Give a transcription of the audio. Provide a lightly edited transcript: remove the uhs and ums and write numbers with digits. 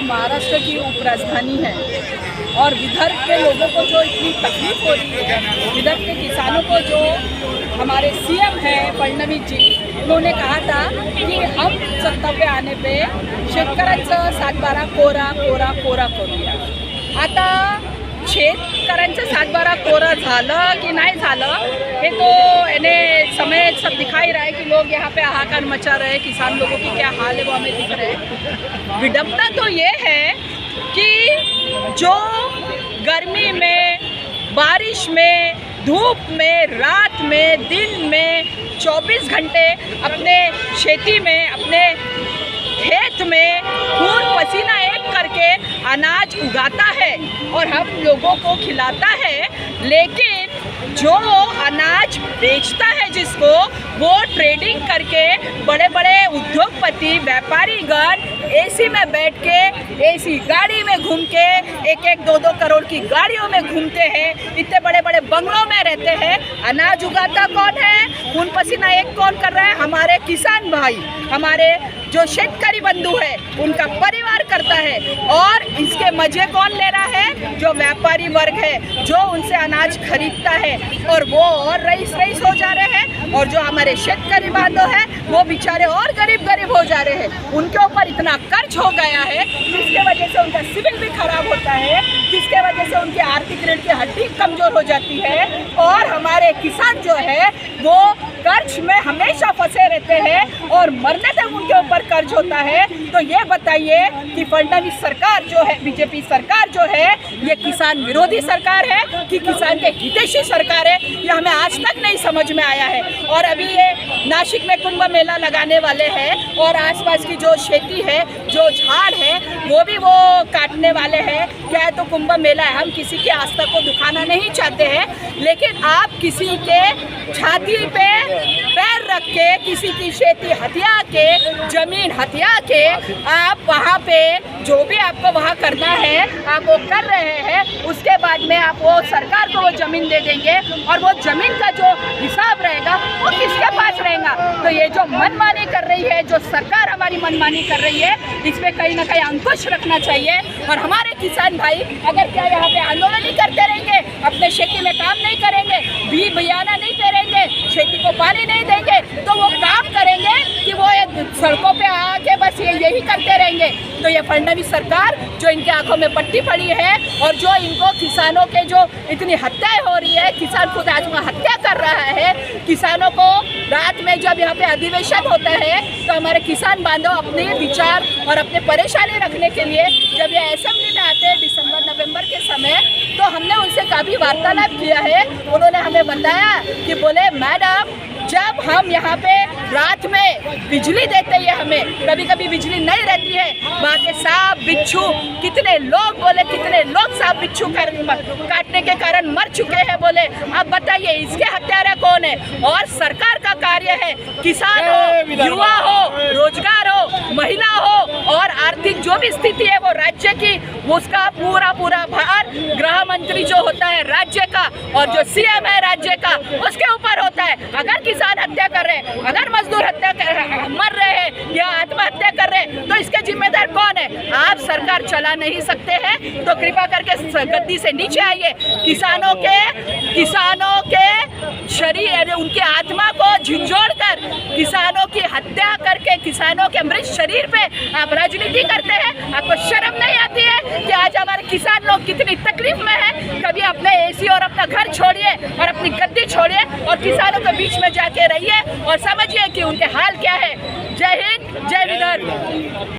जो महाराष्ट्र की उपराजधानी है और विदर्भ के लोगों को जो इतनी तकलीफ हो रही है, विदर्भ के किसानों को जो हमारे सीएम हैं फडणवीस जी, उन्होंने कहा था कि हम सत्ता पे आने पे शेतकऱ्यांचं 7-12 कोरा कोरा कोरा करूया। आता शेतकऱ्यांचं 7-12 कोरा झालं कि नहीं झालं ये तो इन्हें समय सब दिखाई रहा है कि लोग यहाँ पे हाहाकार मचा रहे हैं, किसान लोगों की क्या हाल है वो हमें दिख रहे हैं। विडंबना तो ये है कि जो गर्मी में, बारिश में, धूप में, रात में, दिन में 24 घंटे अपने खेती में, अपने खेत में खून पसीना एक करके अनाज उगाता है और हम लोगों को खिलाता है, लेकिन जो अनाज बेचता है जिसको, वो ट्रेडिंग करके बड़े बड़े उद्योगपति, व्यापारीगण एसी में बैठ के, एसी गाड़ी में घूम के, 1-2 करोड़ की गाड़ियों में घूमते हैं, इतने बड़े बड़े बंगलों में रहते हैं। अनाज उगाता कौन है? खून पसीना एक कौन कर रहा है? हमारे किसान भाई, हमारे जो शेतकरी बंधु है, उनका परिवार करता है। और इसके मजे कौन ले रहा है? जो व्यापारी वर्ग है, जो उनसे अनाज खरीदता है, और वो और रईस हो जा रहे हैं। और जो हमारे शेतकरी बांधव है, वो बेचारे और गरीब हो जा रहे हैं। उनके ऊपर इतना कर्ज हो गया है जिसके वजह से उनका सिविल भी खराब होता है, जिसके वजह से उनकी आर्थिक ऋण की हड्डी कमजोर हो जाती है। और हमारे किसान जो है वो कर्ज में हमेशा फंसे रहते हैं और मरने तक उनके ऊपर कर्ज होता है। तो ये बताइए कि फडणवीस सरकार जो है, बीजेपी सरकार जो है, ये किसान विरोधी सरकार है कि किसान के हितैषी सरकार है, ये हमें आज तक नहीं समझ में आया है। और अभी ये नासिक में कुंभ मेला लगाने वाले हैं और आसपास की जो खेती है, जो झाड़ है, वो भी वो काटने वाले हैं। क्या है, तो कुंभ मेला है, हम किसी की आस्था को दुखाना नहीं चाहते हैं, लेकिन आप किसी के छाती पे पैर रख के, किसी की खेती हथिया के, जमीन हथिया के, आप वहाँ पे जो भी आपको वहाँ करना है आप वो कर रहे हैं। उसके बाद में आप वो सरकार को वो ज़मीन दे देंगे और वो ज़मीन का जो हिसाब रहेगा वो किसके पास रहेगा? तो ये जो मनमानी कर रही है, जो सरकार हमारी मनमानी कर रही है, इसमें कहीं ना कहीं अंकुश रखना चाहिए। और हमारे किसान भाई अगर क्या यहाँ पे आंदोलन ही करते रहेंगे, अपने खेती में काम नहीं करेंगे, बियाना नहीं पेरेंगे, खेती को पानी नहीं देंगे, तो वो काम करेंगे कि वो सड़कों पे आके बस यही करते रहेंगे। तो ये फडणवीस सरकार जो इनके आंखों में पट्टी पड़ी है और जो इनको किसानों के जो इतनी हत्याएं हो रही है, किसान खुद आत्महत्या कर रहा है। किसानों को रात में जब यहाँ पे अधिवेशन होता है तो हमारे किसान बांधव अपने विचार और अपने परेशानी रखने के लिए जब ये असेंबली में आते हैं दिसंबर-नवंबर के समय, तो हमने उनसे काफ़ी वार्तालाप किया है। उन्होंने हमें बताया कि बोले मैडम, जब हम यहाँ पे रात में बिजली देते हैं, हमें कभी कभी बिजली नहीं रहती है, वहाँ के सांप बिच्छू कितने लोग सांप बिच्छू काटने के कारण मर चुके हैं। बोले अब बताइए इसके हत्यारा कौन है? और सरकार का कार्य है किसान हो, युवा हो, रोजगार हो, महिला हो और आर्थिक जो भी स्थिति है वो राज्य की, उसका पूरा भार गृह मंत्री जो होता है राज्य का और जो सीएम है राज्य का, उसके ऊपर होता है। अगर किसान हत्या कर रहे हैं, अगर मजदूर हत्या कर रहे हैं, मर रहे हैं या आत्महत्या कर रहे हैं, तो इसके जिम्मेदार कौन है? आप सरकार चला नहीं सकते हैं तो कृपा करके गद्दी से नीचे आइए। किसानों के शरीर, उनकी आत्मा को झिंझोड़ कर, किसानों की हत्या करके, किसानों के मृत शरीर पे आप राजनीति करते हैं। आपको शर्म नहीं आती है कि आज हमारे किसान लोग कितनी तकलीफ में हैं? कभी अपने एसी और अपना घर छोड़िए और अपनी गद्दी छोड़िए और किसानों के बीच में जाके रहिए और समझिए कि उनके हाल क्या है। जय हिंद, जय विदर्भ।